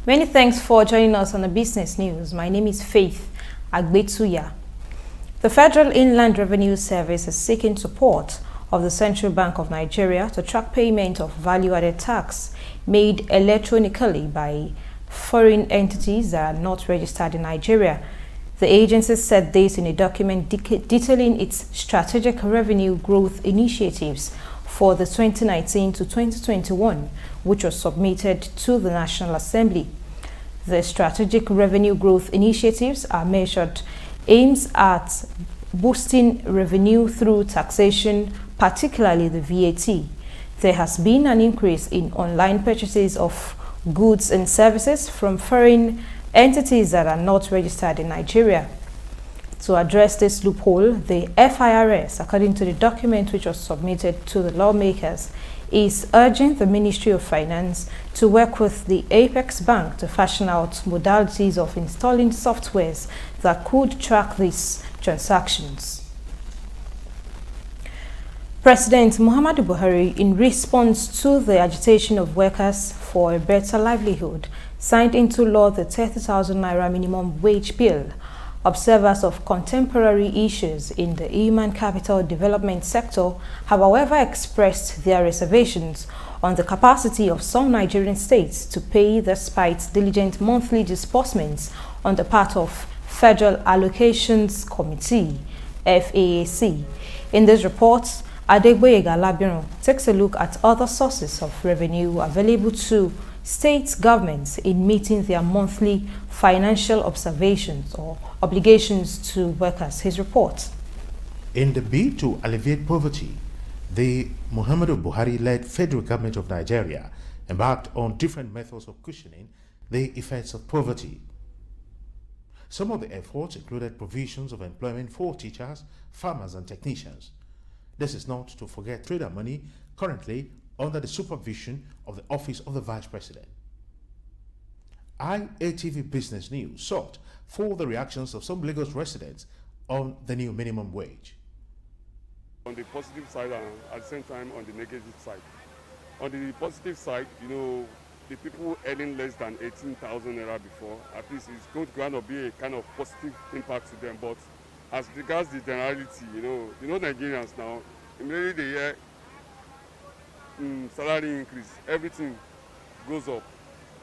Many thanks for joining us on the Business News. My name is Faith Agbetuya. The Federal Inland Revenue Service is seeking support of the Central Bank of Nigeria to track payment of value-added tax made electronically by foreign entities that are not registered in Nigeria. The agency said this in a document detailing its strategic revenue growth initiatives for the 2019 to 2021, which was submitted to the National Assembly. The strategic revenue growth initiatives are measured aims at boosting revenue through taxation, particularly the VAT. There has been an increase in online purchases of goods and services from foreign entities that are not registered in Nigeria. To address this loophole, the FIRS, according to the document which was submitted to the lawmakers, is urging the Ministry of Finance to work with the Apex Bank to fashion out modalities of installing softwares that could track these transactions. President Muhammadu Buhari, in response to the agitation of workers for a better livelihood, signed into law the 30,000 naira minimum wage bill. Observers of contemporary issues in the human capital development sector have, however, expressed their reservations on the capacity of some Nigerian states to pay despite diligent monthly disbursements on the part of Federal Allocations Committee, FAAC. In this report, Adegboyega Labiron takes a look at other sources of revenue available to state governments in meeting their monthly financial observations or obligations to workers. His report. In the bid to alleviate poverty, the Muhammadu Buhari-led federal government of Nigeria embarked on different methods of cushioning the effects of poverty. Some of the efforts included provisions of employment for teachers, farmers, and technicians. This is not to forget trader money currently under the supervision of the Office of the Vice President. IATV Business News sought for the reactions of some Lagos residents on the new minimum wage. On the positive side and at the same time on the negative side. On the positive side, the people earning less than 18,000 naira before, at least it's going to be a kind of positive impact to them. But as regards the generality, Nigerians now, immediately they hear salary increase, everything goes up.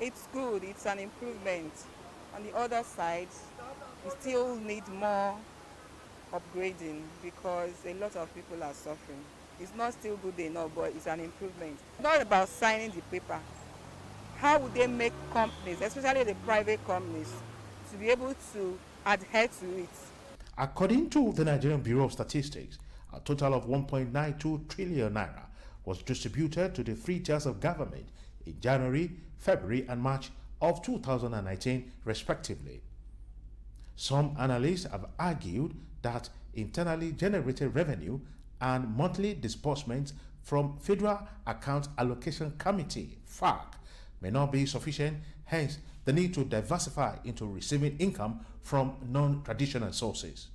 It's good, it's an improvement. On the other side, we still need more upgrading because a lot of people are suffering. It's not still good enough, but it's an improvement. It's not about signing the paper. How would they make companies, especially the private companies, to be able to adhere to it? According to the Nigerian Bureau of Statistics, a total of 1.92 trillion naira was distributed to the three tiers of government in January, February, and March of 2019, respectively. Some analysts have argued that internally generated revenue and monthly disbursements from Federal Account Allocation Committee, FAC, may not be sufficient, hence the need to diversify into receiving income from non-traditional sources.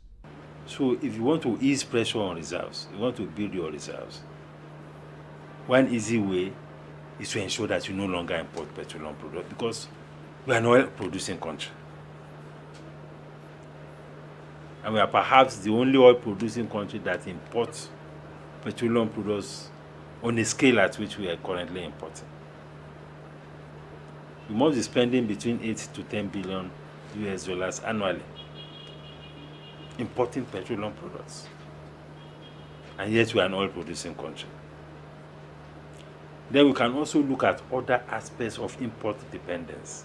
So if you want to ease pressure on reserves, you want to build your reserves, one easy way is to ensure that you no longer import petroleum products because we are an oil-producing country. And we are perhaps the only oil-producing country that imports petroleum products on a scale at which we are currently importing. We must be spending between 8 to 10 billion US dollars annually importing petroleum products. And yet we are an oil-producing country. Then we can also look at other aspects of import dependence,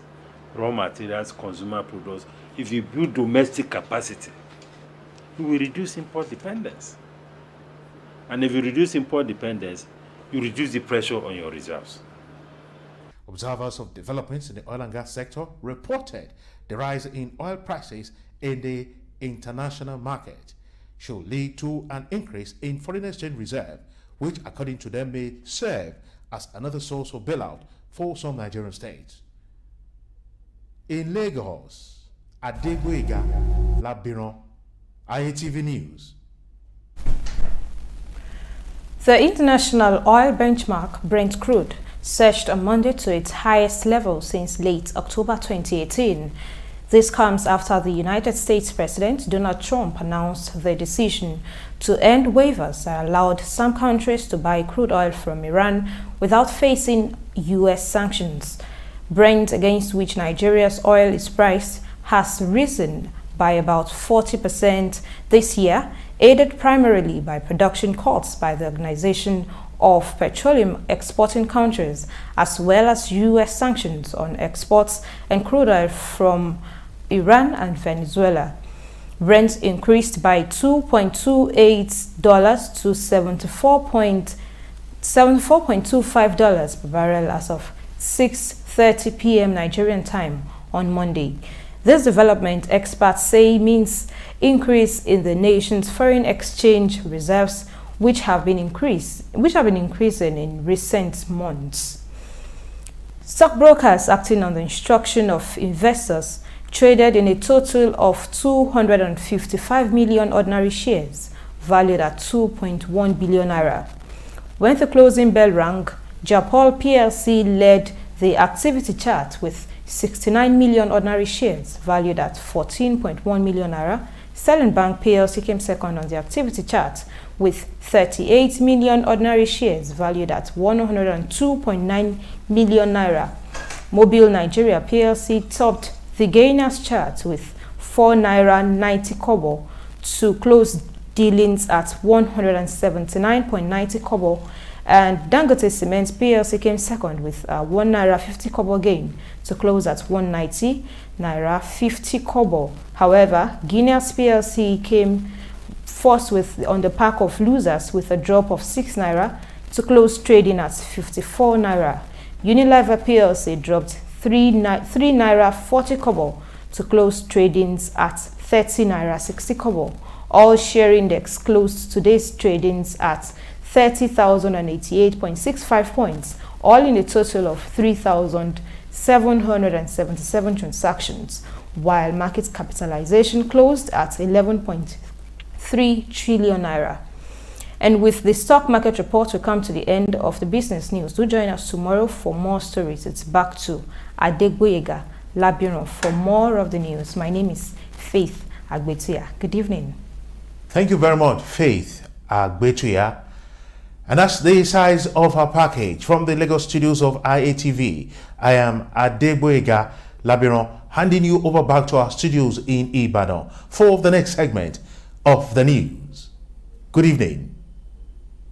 raw materials, consumer products. If you build domestic capacity, you will reduce import dependence. And if you reduce import dependence, you reduce the pressure on your reserves. Observers of developments in the oil and gas sector reported the rise in oil prices in the international market should lead to an increase in foreign exchange reserve, which according to them may serve as another source of bailout for some Nigerian states. In Lagos, Adegboyega Labiron, IATV News. The international oil benchmark Brent crude surged on Monday to its highest level since late October 2018. This comes after the United States President Donald Trump announced the decision to end waivers that allowed some countries to buy crude oil from Iran without facing U.S. sanctions. Brent, against which Nigeria's oil is priced, has risen by about 40% this year, aided primarily by production cuts by the Organization of Petroleum Exporting Countries, as well as U.S. sanctions on exports and crude oil from Iran and Venezuela. Brent increased by $2.28 to $74.25 per barrel as of 6:30 p.m. Nigerian time on Monday. This development, experts say, means increase in the nation's foreign exchange reserves, which have been increasing in recent months. Stockbrokers acting on the instruction of investors traded in a total of 255 million ordinary shares, valued at 2.1 billion naira. When the closing bell rang, Japol PLC led the activity chart with 69 million ordinary shares, valued at 14.1 million naira. Sterling Bank PLC came second on the activity chart with 38 million ordinary shares, valued at 102.9 million naira. Mobile Nigeria PLC topped the gainers chart with 4 naira 90 kobo to close dealings at 179.90 kobo, and Dangote Cement PLC came second with a 1 naira 50 kobo gain to close at 190 naira 50 kobo. However, Guinness PLC came first on the pack of losers with a drop of 6 naira to close trading at 54 naira. Unilever PLC dropped 3 naira 40 kobo to close tradings at 30 naira 60 kobo. All share index closed today's tradings at 30,088.65 points, all in a total of 3,777 transactions, while market capitalization closed at 11.3 trillion naira. And with the stock market report, we come to the end of the business news. Do join us tomorrow for more stories. It's back to Adegboyega Labiron for more of the news. My name is Faith Agbetuya. Good evening. Thank you very much, Faith Agbetuya. And that's the size of our package. From the Lagos studios of IATV, I am Adegboyega Labiron, handing you over back to our studios in Ibadan for the next segment of the news. Good evening.